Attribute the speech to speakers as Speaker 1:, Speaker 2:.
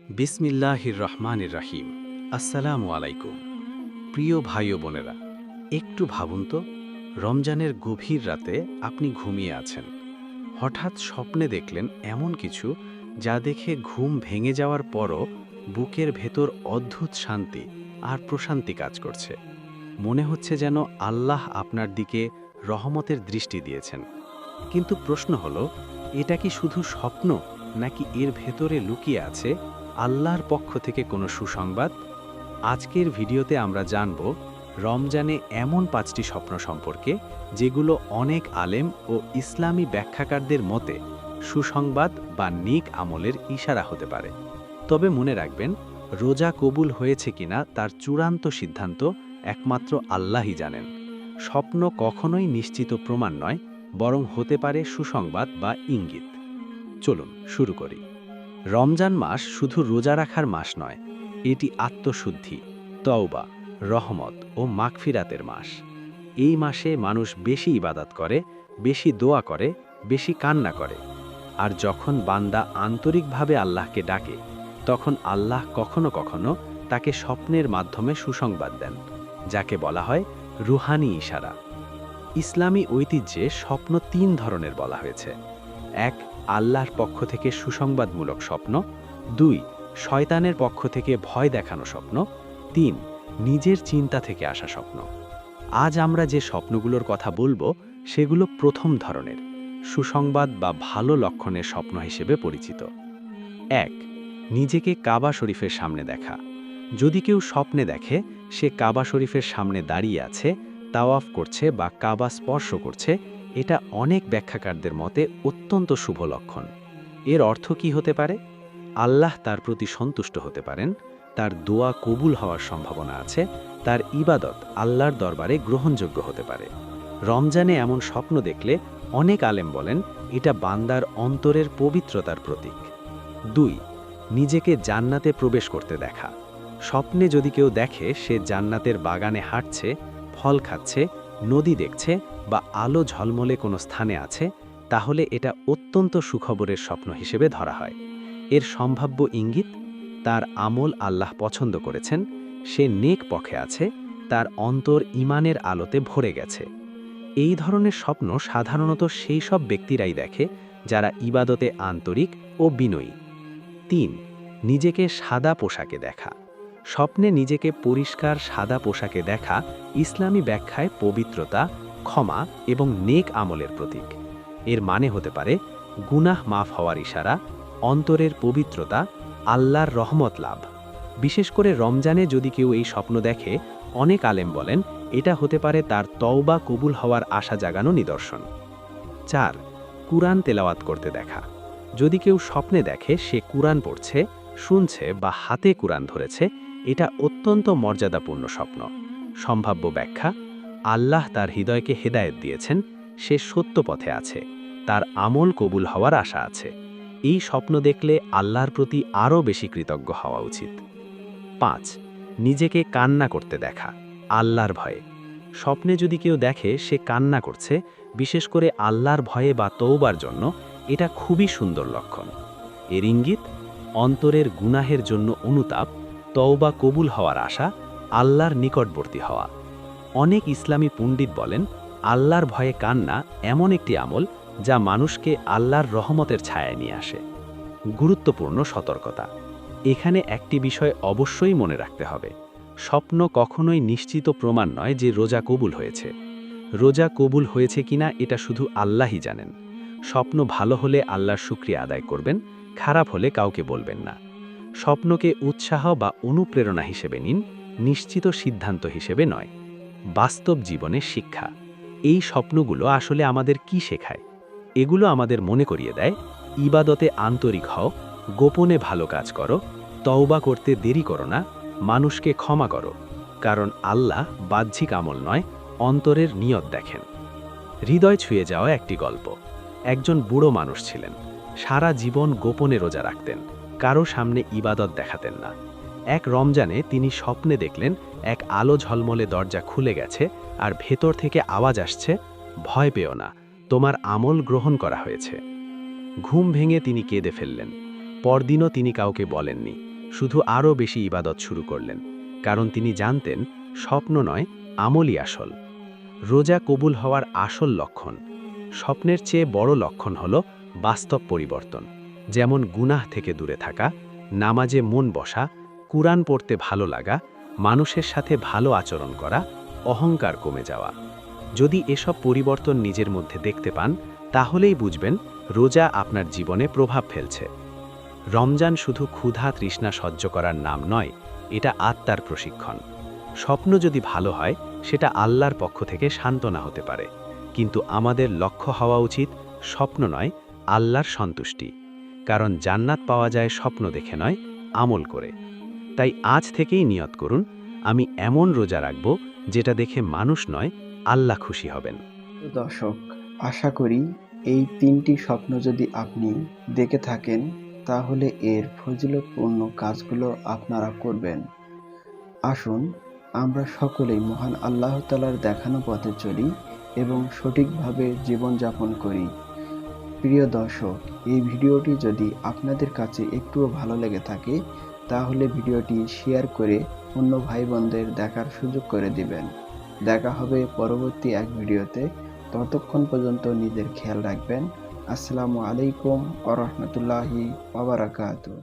Speaker 1: বিসমিল্লাহির রহমানির রহিম। আসসালামু আলাইকুম। প্রিয় ভাই ও বোনেরা, একটু ভাবুন তো, রমজানের গভীর রাতে আপনি ঘুমিয়ে আছেন। হঠাৎ স্বপ্নে দেখলেন এমন কিছু যা দেখে ঘুম ভেঙে যাওয়ার পরও বুকের ভেতর অদ্ভুত শান্তি আর প্রশান্তি কাজ করছে। মনে হচ্ছে যেন আল্লাহ আপনার দিকে রহমতের দৃষ্টি দিয়েছেন। কিন্তু প্রশ্ন হলো, এটা কি শুধু স্বপ্ন, নাকি এর ভেতরে লুকিয়ে আছে আল্লাহর পক্ষ থেকে কোনো সুসংবাদ? আজকের ভিডিওতে আমরা জানব রমজানে এমন ৫টি স্বপ্ন সম্পর্কে যেগুলো অনেক আলেম ও ইসলামী ব্যাখ্যাকারদের মতে সুসংবাদ বা নেক আমলের ইশারা হতে পারে। তবে মনে রাখবেন, রোজা কবুল হয়েছে কিনা তার চূড়ান্ত সিদ্ধান্ত একমাত্র আল্লাহই জানেন। স্বপ্ন কখনোই নিশ্চিত প্রমাণ নয়, বরং হতে পারে সুসংবাদ বা ইঙ্গিত। চলুন শুরু করি। রমজান মাস শুধু রোজা রাখার মাস নয়, এটি আত্মশুদ্ধি, তওবা, রহমত ও মাগফিরাতের মাস। এই মাসে মানুষ বেশি ইবাদত করে, বেশি দোয়া করে, বেশি কান্না করে। আর যখন বান্দা আন্তরিকভাবে আল্লাহকে ডাকে, তখন আল্লাহ কখনো কখনো তাকে স্বপ্নের মাধ্যমে সুসংবাদ দেন, যাকে বলা হয় রুহানি ইশারা। ইসলামী ঐতিহ্যে স্বপ্ন ৩ ধরনের বলা হয়েছে। ১. আল্লাহর পক্ষ থেকে সুসংবাদমূলক স্বপ্ন। ২. শয়তানের পক্ষ থেকে ভয় দেখানো স্বপ্ন। ৩. নিজের চিন্তা থেকে আসা স্বপ্ন। আজ আমরা যে স্বপ্নগুলোর কথা বলবো, সেগুলো প্রথম ধরনের, সুসংবাদ বা ভালো লক্ষণের স্বপ্ন হিসেবে পরিচিত। ১. নিজেকে কাবা শরীফের সামনে দেখা। যদি কেউ স্বপ্নে দেখে সে কাবা শরীফের সামনে দাঁড়িয়ে আছে, তাওয়াফ করছে বা কাবা স্পর্শ করছে, এটা অনেক ব্যাখ্যাকারদের মতে অত্যন্ত শুভ লক্ষণ। এর অর্থ কি হতে পারে? আল্লাহ তার প্রতি সন্তুষ্ট হতে পারেন, তার দোয়া কবুল হওয়ার সম্ভাবনা আছে, তার ইবাদত আল্লাহর দরবারে গ্রহণযোগ্য হতে পারে। রমজানে এমন স্বপ্ন দেখলে অনেক আলেম বলেন এটা বান্দার অন্তরের পবিত্রতার প্রতীক। ২. নিজেকে জান্নাতে প্রবেশ করতে দেখা। স্বপ্নে যদি কেউ দেখে সে জান্নাতের বাগানে হাঁটছে, ফল খাচ্ছে, নদী দেখছে বা আলো ঝলমলে কোনো স্থানে আছে, তাহলে এটা অত্যন্ত সুখবরের স্বপ্ন হিসেবে ধরা হয়। এর সম্ভাব্য ইঙ্গিত, তার আমল আল্লাহ পছন্দ করেছেন, সে নেক পথে আছে, তার অন্তর ঈমানের আলোতে ভরে গেছে। এই ধরনের স্বপ্ন সাধারণত সেই সব ব্যক্তিরাই দেখে যারা ইবাদতে আন্তরিক ও বিনয়ী। ৩. নিজেকে সাদা পোশাকে দেখা। স্বপ্নে নিজেকে পরিষ্কার সাদা পোশাকে দেখা ইসলামী ব্যাখ্যায় পবিত্রতা, ক্ষমা এবং নেক আমলের প্রতীক। এর মানে হতে পারে গুনাহ মাফ হওয়ার ইশারা, অন্তরের পবিত্রতা, আল্লাহর রহমত লাভ। বিশেষ করে রমজানে যদি কেউ এই স্বপ্ন দেখে, অনেক আলেম বলেন এটা হতে পারে তার তওবা কবুল হওয়ার আশা জাগানো নিদর্শন। ৪. কুরআন তেলাওয়াত করতে দেখা। যদি কেউ স্বপ্নে দেখে সে কুরআন পড়ছে, শুনছে বা হাতে কুরআন ধরেছে, এটা অত্যন্ত মর্যাদাপূর্ণ স্বপ্ন। সম্ভাব্য ব্যাখ্যা, আল্লাহ তার হৃদয়কে হেদায়েত দিয়েছেন, সে সত্য পথে আছে, তার আমল কবুল হওয়ার আশা আছে। এই স্বপ্ন দেখলে আল্লাহর প্রতি আরও বেশি কৃতজ্ঞ হওয়া উচিত। ৫. নিজেকে কান্না করতে দেখা, আল্লাহর ভয়ে। স্বপ্নে যদি কেউ দেখে সে কান্না করছে, বিশেষ করে আল্লাহর ভয়ে বা তওবার জন্য, এটা খুবই সুন্দর লক্ষণ। এর ইঙ্গিত, অন্তরের গুনাহের জন্য অনুতাপ, তওবা কবুল হওয়ার আশা, আল্লাহর নিকটবর্তী হওয়া। অনেক ইসলামী পণ্ডিত বলেন আল্লাহর ভয়ে কান্না এমন একটি আমল যা মানুষকে আল্লাহর রহমতের ছায়ায় নিয়ে আসে। গুরুত্বপূর্ণ সতর্কতা, এখানে একটি বিষয় অবশ্যই মনে রাখতে হবে, স্বপ্ন কখনোই নিশ্চিত প্রমাণ নয় যে রোজা কবুল হয়েছে। রোজা কবুল হয়েছে কিনা এটা শুধু আল্লাহই জানেন। স্বপ্ন ভালো হলে আল্লাহর শুকরিয়া আদায় করবেন, খারাপ হলে কাউকে বলবেন না। স্বপ্নকে উৎসাহ বা অনুপ্রেরণা হিসেবে নিন, নিশ্চিত সিদ্ধান্ত হিসেবে নয়। বাস্তব জীবনের শিক্ষা, এই স্বপ্নগুলো আসলে আমাদের কি শেখায়? এগুলো আমাদের মনে করিয়ে দেয়, ইবাদতে আন্তরিক হও, গোপনে ভালো কাজ করো, তওবা করতে দেরি করো না, মানুষকে ক্ষমা করো, কারণ আল্লাহ বাহ্যিক আমল নয়, অন্তরের নিয়ত দেখেন। হৃদয় ছুঁয়ে যাওয়া একটি গল্প। একজন বুড়ো মানুষ ছিলেন, সারা জীবন গোপনে রোজা রাখতেন, কারো সামনে ইবাদত দেখাতেন না। এক রমজানে তিনি স্বপ্নে দেখলেন এক আলো ঝলমলে দরজা খুলে গেছে আর ভেতর থেকে আওয়াজ আসছে, ভয় পেও না, তোমার আমল গ্রহণ করা হয়েছে। ঘুম ভেঙে তিনি কেঁদে ফেললেন। পরদিনও তিনি কাউকে বলেননি। শুধু আরও বেশি ইবাদত শুরু করলেন, কারণ তিনি জানতেন স্বপ্ন নয়, আমলই আসল। রোজা কবুল হওয়ার আসল লক্ষণ, স্বপ্নের চেয়ে বড় লক্ষণ হল বাস্তব পরিবর্তন, যেমন গুনাহ থেকে দূরে থাকা, নামাজে মন বসা, কুরআন পড়তে ভালো লাগা, মানুষের সাথে ভালো আচরণ করা, অহংকার কমে যাওয়া। যদি এসব পরিবর্তন নিজের মধ্যে দেখতে পান, তাহলেই বুঝবেন রোজা আপনার জীবনে প্রভাব ফেলছে। রমজান শুধু ক্ষুধা তৃষ্ণা সহ্য করার নাম নয়, এটা আত্মার প্রশিক্ষণ। স্বপ্ন যদি ভালো হয়, সেটা আল্লাহর পক্ষ থেকে সান্ত্বনা হতে পারে, কিন্তু আমাদের লক্ষ্য হওয়া উচিত স্বপ্ন নয়, আল্লাহর সন্তুষ্টি। কারণ জান্নাত পাওয়া যায় স্বপ্ন দেখে নয়, আমল করে। তাই আজ থেকেই নিয়ত করুন, আমি এমন রোজা রাখব যেটা দেখে মানুষ নয়, আল্লাহ খুশি হবেন।
Speaker 2: দর্শক, আশা করি এই ৩টি স্বপ্ন যদি আপনি দেখে থাকেন, তাহলে এর ফজিলতপূর্ণ কাজগুলো আপনারা করবেন। আসুন আমরা সকলেই মহান আল্লাহ তাআলার দেখানো পথে চলি এবং সঠিকভাবে জীবনযাপন করি। প্রিয় দর্শক, এই ভিডিওটি যদি আপনাদের কাছে একটুও ভালো লেগে থাকে, তাহলে ভিডিওটি শেয়ার করে অন্য ভাই বোনদের দেখার সুযোগ করে দিবেন। দেখা হবে পরবর্তী এক ভিডিওতে। ততক্ষণ পর্যন্ত নিজের খেয়াল রাখবেন। আসসালামু আলাইকুম ওয়া রাহমাতুল্লাহি ওয়া বারাকাতুহু।